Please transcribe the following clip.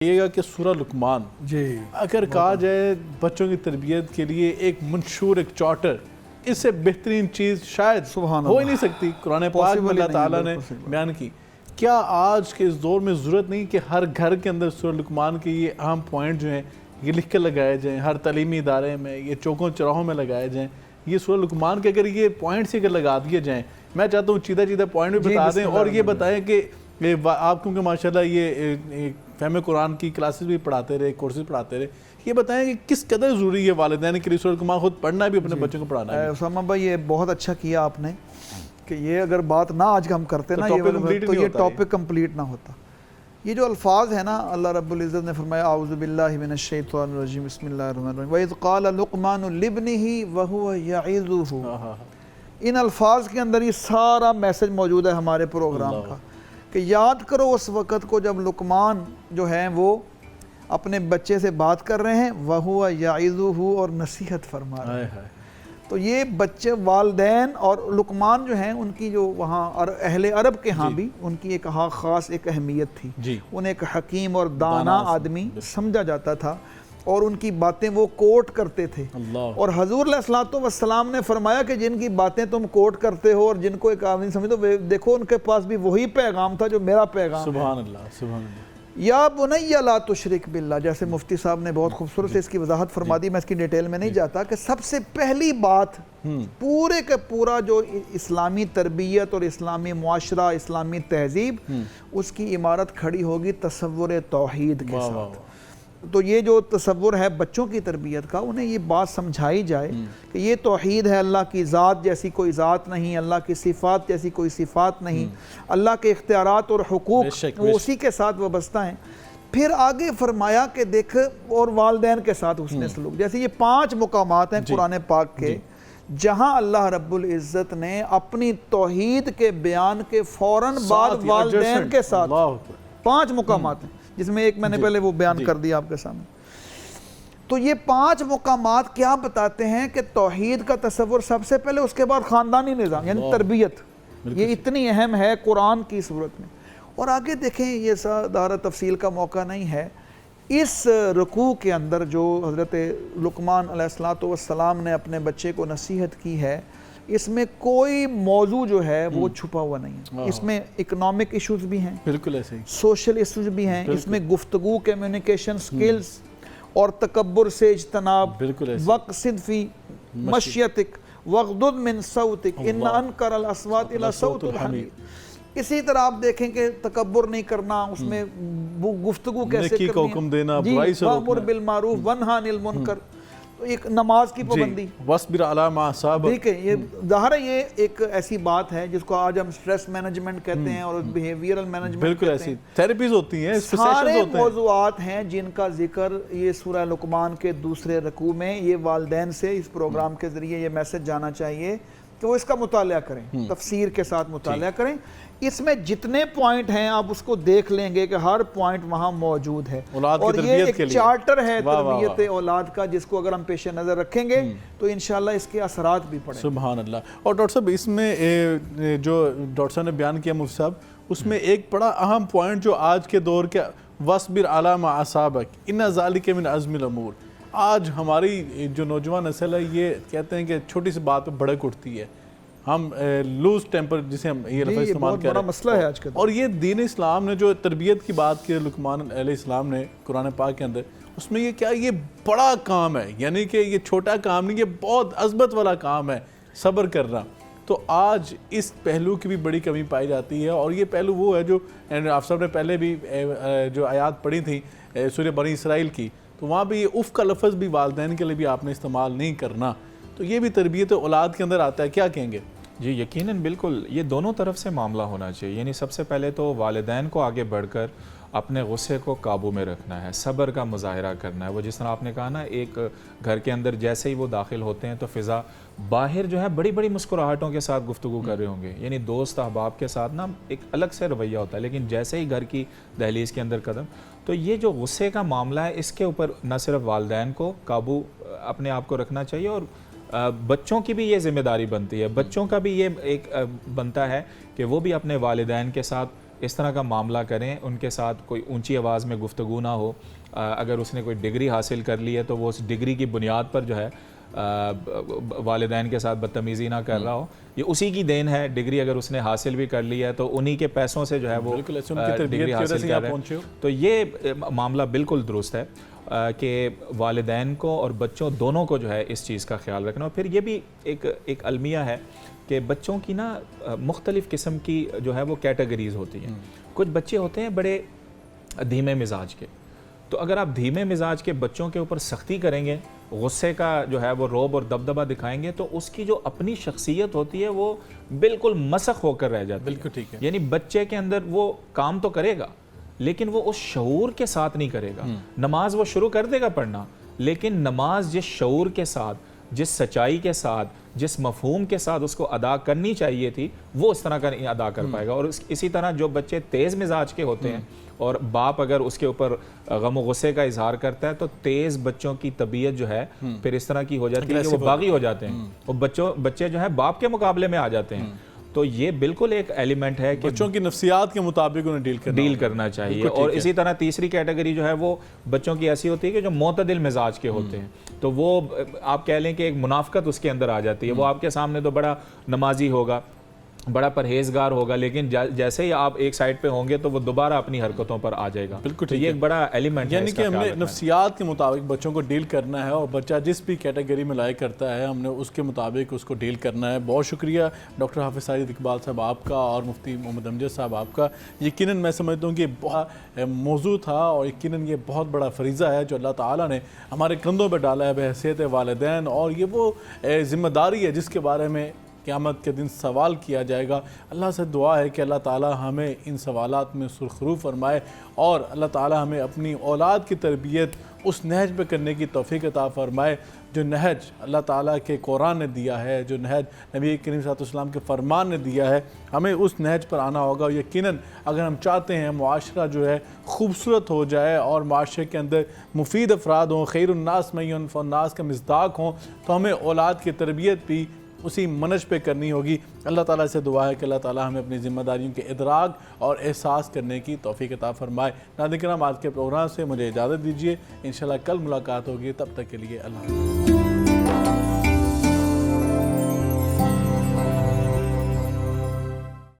یہ گا کہ سورہ لقمان اگر کہا جائے بچوں کی تربیت کے لیے ایک منشور، ایک چارٹر، اس سے بہترین چیز شاید ہو ہی نہیں سکتی۔ قرآن پاک میں اللہ تعالیٰ نے بیان کی۔ کیا آج کے اس دور میں ضرورت نہیں کہ ہر گھر کے اندر سورہ لقمان کے یہ اہم پوائنٹ جو ہیں یہ لکھ کر لگائے جائیں، ہر تعلیمی ادارے میں، یہ چوکوں چوراہوں میں لگائے جائیں؟ یہ سورہ لقمان کے اگر یہ پوائنٹس اگر لگا دیے جائیں، میں چاہتا ہوں چیدہ پوائنٹ بھی بتا دیں اور یہ بتائیں کہ آپ کیونکہ ماشاءاللہ یہ فہم قرآن کی کلاسز بھی پڑھاتے رہے، کورسز پڑھاتے رہے، یہ بتائیں کہ کس قدر ضروری ہے والدین کے لیے سورہ لقمان خود پڑھنا بھی، اپنے بچوں کو پڑھانا بھی؟ اسامہ بھائی یہ بہت اچھا کیا آپ نے کہ یہ اگر بات نہ آج ہم کرتے نا تو یہ ٹاپک کمپلیٹ نہ ہوتا۔ یہ جو الفاظ ہیں نا، اللہ رب العزت نے فرمایا اعوذ باللہ من الشیطان الرجیم بسم اللہ الرحمن الرحیم وَإِذْ قَالَ لُقْمَانُ لِابْنِهِ وَهُوَ يَعِظُهُ۔ ان الفاظ کے اندر یہ سارا میسج موجود ہے ہمارے پروگرام کا کہ یاد کرو اس وقت کو جب لقمان جو ہیں وہ اپنے بچے سے بات کر رہے ہیں وَهُوَ يَعِظُهُ اور نصیحت فرما رہے ہیں۔ تو یہ بچے والدین اور لقمان جو ہیں ان کی جو وہاں اہل عرب کے ہاں بھی ان کی ایک خاص ایک اہمیت تھی، انہیں ایک حکیم اور دانا آدمی سمجھا جاتا تھا اور ان کی باتیں وہ کوٹ کرتے تھے۔ اور حضور علیہ السلام نے فرمایا کہ جن کی باتیں تم کوٹ کرتے ہو اور جن کو ایک آدمی سمجھتے ہو، دیکھو ان کے پاس بھی وہی پیغام تھا جو میرا پیغام ہے۔ سبحان اللہ، سبحان اللہ۔ یا بنی لا تشرک باللہ، جیسے مفتی صاحب نے بہت خوبصورت سے اس کی وضاحت فرما دی، میں اس کی ڈیٹیل میں نہیں جاتا، کہ سب سے پہلی بات پورے کا پورا جو اسلامی تربیت اور اسلامی معاشرہ، اسلامی تہذیب، اس کی عمارت کھڑی ہوگی تصور توحید کے ساتھ۔ تو یہ جو تصور ہے بچوں کی تربیت کا، انہیں یہ بات سمجھائی جائے کہ یہ توحید ہے، اللہ کی ذات جیسی کوئی ذات نہیں، اللہ کی صفات جیسی کوئی صفات نہیں، اللہ کے اختیارات اور حقوق وہ اسی کے ساتھ وابستہ ہیں۔ پھر آگے فرمایا کہ دیکھ اور والدین کے ساتھ حسن سلوک، جیسے یہ 5 مقامات ہیں قرآن پاک کے جہاں اللہ رب العزت نے اپنی توحید کے بیان کے فوراً بعد والدین کے ساتھ 5 مقامات ہیں، جس میں ایک میں نے پہلے وہ بیان کر دیا آپ کے سامنے۔ تو یہ 5 مقامات کیا بتاتے ہیں کہ توحید کا تصور سب سے پہلے، اس کے بعد خاندانی نظام یعنی تربیت، یہ اتنی اہم ہے قرآن کی صورت میں۔ اور آگے دیکھیں، یہ دارہ تفصیل کا موقع نہیں ہے، اس رکوع کے اندر جو حضرت لقمان علیہ السلام نے اپنے بچے کو نصیحت کی ہے، اس میں کوئی موضوع جو ہے وہ چھپا ہوا نہیں ہے۔ اس میں اکنامک ایشوز بھی ہیں، بالکل ایسے ہی سوشل ایشوز بھی ہیں، اس میں گفتگو، کمیونیکیشن سکلز اور تکبر سے اجتناب، وقصد فی مشیتک وغضض من صوتک ان انکر الاصوات الی صوت الحمیر۔ اسی طرح آپ دیکھیں کہ تکبر نہیں کرنا، اس میں گفتگو کیسے کرنی ہے، نیکی کا حکم دینا، برائی سے روکنا، وَأْمُرْ بِالْمَعْرُوفِ وَانْهَ عَنِ الْمُنْكَرِ، ایک نماز کی پابندی، وَاصْبِرْ عَلَىٰ مَا أَصَابَكَ۔ ٹھیک ہے، یہ ظاہر ہے یہ ایک ایسی بات ہے جس کو آج ہم سٹریس مینجمنٹ کہتے ہیں اور بیہیویئرل مینجمنٹ، بالکل ایسی تھیراپیز ہوتی ہیں، سارے موضوعات ہیں جن کا ذکر یہ سورہ لقمان کے دوسرے رکوع میں، یہ والدین سے اس پروگرام کے ذریعے یہ میسج جانا چاہیے کہ وہ اس کا مطالعہ کریں، تفسیر کے ساتھ مطالعہ کریں۔ اس میں جتنے پوائنٹ ہیں آپ اس کو دیکھ لیں گے کہ ہر پوائنٹ وہاں موجود ہے، اور یہ ایک چارٹر ہے تربیت اولاد کا، جس کو اگر ہم پیش نظر رکھیں گے تو انشاءاللہ اس کے اثرات بھی پڑیں۔ سبحان اللہ۔ اور ڈاکٹر صاحب اس میں جو ڈاکٹر صاحب نے بیان کیا مفتی صاحب، اس میں ایک بڑا اہم پوائنٹ جو آج کے دور کے وَاصْبِرْ عَلَىٰ مَا أَصَابَكَ إِنَّ ذَلِكَ مِنْ عَزْمِ الْأُمُورِ، آج ہماری جو نوجوان نسل ہے یہ کہتے ہیں کہ چھوٹی سی بات پہ بھڑک اٹھتی ہے، ہم لوز ٹیمپر جسے ہم یہ لفظ استعمال کر رہے ہیں، مسئلہ ہے آج کل۔ اور یہ دین اسلام نے جو تربیت کی بات کی لقمان علیہ السلام نے قرآن پاک کے اندر، اس میں یہ کیا یہ بڑا کام ہے، یعنی کہ یہ چھوٹا کام نہیں، یہ بہت عظمت والا کام ہے صبر کرنا۔ تو آج اس پہلو کی بھی بڑی کمی پائی جاتی ہے، اور یہ پہلو وہ ہے جو آپ صاحب نے پہلے بھی جو آیات پڑھی تھی سورہ بنی اسرائیل کی، تو وہاں بھی یہ اف کا لفظ بھی والدین کے لیے بھی آپ نے استعمال نہیں کرنا، تو یہ بھی تربیت اولاد کے اندر آتا ہے، کیا کہیں گے؟ جی یقیناً بالکل، یہ دونوں طرف سے معاملہ ہونا چاہیے، یعنی سب سے پہلے تو والدین کو آگے بڑھ کر اپنے غصے کو قابو میں رکھنا ہے، صبر کا مظاہرہ کرنا ہے۔ وہ جس طرح آپ نے کہا نا، ایک گھر کے اندر جیسے ہی وہ داخل ہوتے ہیں تو فضا باہر جو ہے بڑی بڑی مسکراہٹوں کے ساتھ گفتگو کر رہے ہوں گے، یعنی دوست احباب کے ساتھ نا ایک الگ سے رویہ ہوتا ہے، لیکن جیسے ہی گھر کی دہلیز کے اندر قدم، تو یہ جو غصے کا معاملہ ہے اس کے اوپر نہ صرف والدین کو قابو اپنے آپ کو رکھنا چاہیے، اور بچوں کی بھی یہ ذمہ داری بنتی ہے، بچوں کا بھی یہ ایک بنتا ہے کہ وہ بھی اپنے والدین کے ساتھ اس طرح کا معاملہ کریں، ان کے ساتھ کوئی اونچی آواز میں گفتگو نہ ہو. اگر اس نے کوئی ڈگری حاصل کر لی ہے تو وہ اس ڈگری کی بنیاد پر جو ہے والدین کے ساتھ بدتمیزی نہ کر رہا ہو. یہ اسی کی دین ہے. ڈگری اگر اس نے حاصل بھی کر لی ہے تو انہی کے پیسوں سے جو ہے وہ ڈگری حاصل کر رہے ہیں. تو یہ معاملہ بالکل درست ہے کہ والدین کو اور بچوں دونوں کو جو ہے اس چیز کا خیال رکھنا. اور پھر یہ بھی ایک المیہ ہے کہ بچوں کی نا مختلف قسم کی جو ہے وہ کیٹیگریز ہوتی ہیں. کچھ بچے ہوتے ہیں بڑے دھیمے مزاج کے، تو اگر آپ دھیمے مزاج کے بچوں کے اوپر سختی کریں گے، غصے کا جو ہے وہ روب اور دبدبہ دکھائیں گے، تو اس کی جو اپنی شخصیت ہوتی ہے وہ بالکل مسخ ہو کر رہ جاتی ہے. بالکل ٹھیک ہے. یعنی بچے کے اندر وہ کام تو کرے گا لیکن وہ اس شعور کے ساتھ نہیں کرے گا. نماز وہ شروع کر دے گا پڑھنا، لیکن نماز جس شعور کے ساتھ، جس سچائی کے ساتھ، جس مفہوم کے ساتھ اس کو ادا کرنی چاہیے تھی، وہ اس طرح کا نہیں ادا کر پائے گا. اور اسی طرح جو بچے تیز مزاج کے ہوتے ہیں اور باپ اگر اس کے اوپر غم و غصے کا اظہار کرتا ہے تو تیز بچوں کی طبیعت جو ہے پھر اس طرح کی ہو جاتی ہے کہ وہ باغی ہو جاتے ہیں، اور بچے جو ہے باپ کے مقابلے میں آ جاتے ہیں. تو یہ بالکل ایک ایلیمنٹ ہے کہ بچوں کی نفسیات کے مطابق انہیں ڈیل کرنا چاہیے. اور اسی طرح تیسری کیٹیگری جو ہے وہ بچوں کی ایسی ہوتی ہے کہ جو معتدل مزاج کے ہوتے ہیں. تو وہ آپ کہہ لیں کہ ایک منافقت اس کے اندر آ جاتی ہے. وہ آپ کے سامنے تو بڑا نمازی ہوگا، بڑا پرہیزگار ہوگا، لیکن جیسے ہی آپ ایک سائڈ پہ ہوں گے تو وہ دوبارہ اپنی حرکتوں پر آ جائے گا. بالکل. یہ ایک بڑا ایلیمنٹ ہے. یعنی کہ ہم نے نفسیات کے مطابق بچوں کو ڈیل کرنا ہے، اور بچہ جس بھی کیٹیگری میں لائق کرتا ہے ہم نے اس کے مطابق اس کو ڈیل کرنا ہے. بہت شکریہ ڈاکٹر حافظ ساجد اقبال صاحب آپ کا اور مفتی محمد امجد صاحب آپ کا. یقیناً میں سمجھتا ہوں کہ بہت موضوع تھا، اور یقیناً یہ بہت بڑا فریضہ ہے جو اللہ تعالیٰ نے ہمارے کندھوں پہ ڈالا ہے بحیثیت والدین، اور یہ وہ ذمہ داری ہے جس کے بارے میں قیامت کے دن سوال کیا جائے گا. اللہ سے دعا ہے کہ اللہ تعالیٰ ہمیں ان سوالات میں سرخرو فرمائے، اور اللہ تعالیٰ ہمیں اپنی اولاد کی تربیت اس نہج پہ کرنے کی توفیق عطا فرمائے جو نہج اللہ تعالیٰ کے قرآن نے دیا ہے، جو نہج نبی کریم صلی اللہ علیہ وسلم کے فرمان نے دیا ہے. ہمیں اس نہج پر آنا ہوگا. اور یقیناً اگر ہم چاہتے ہیں معاشرہ جو ہے خوبصورت ہو جائے اور معاشرے کے اندر مفید افراد ہوں، خیر الناس من ینفع الناس کا مصداق ہوں، تو ہمیں اولاد کی تربیت بھی اسی منج پہ کرنی ہوگی. اللہ تعالیٰ سے دعا ہے کہ اللہ تعالیٰ ہمیں اپنی ذمہ داریوں کے ادراک اور احساس کرنے کی توفیق عطا فرمائے. ناظرین کرام، آج کے پروگرام سے مجھے اجازت دیجیے. انشاءاللہ کل ملاقات ہوگی. تب تک کے لیے اللہ حافظ.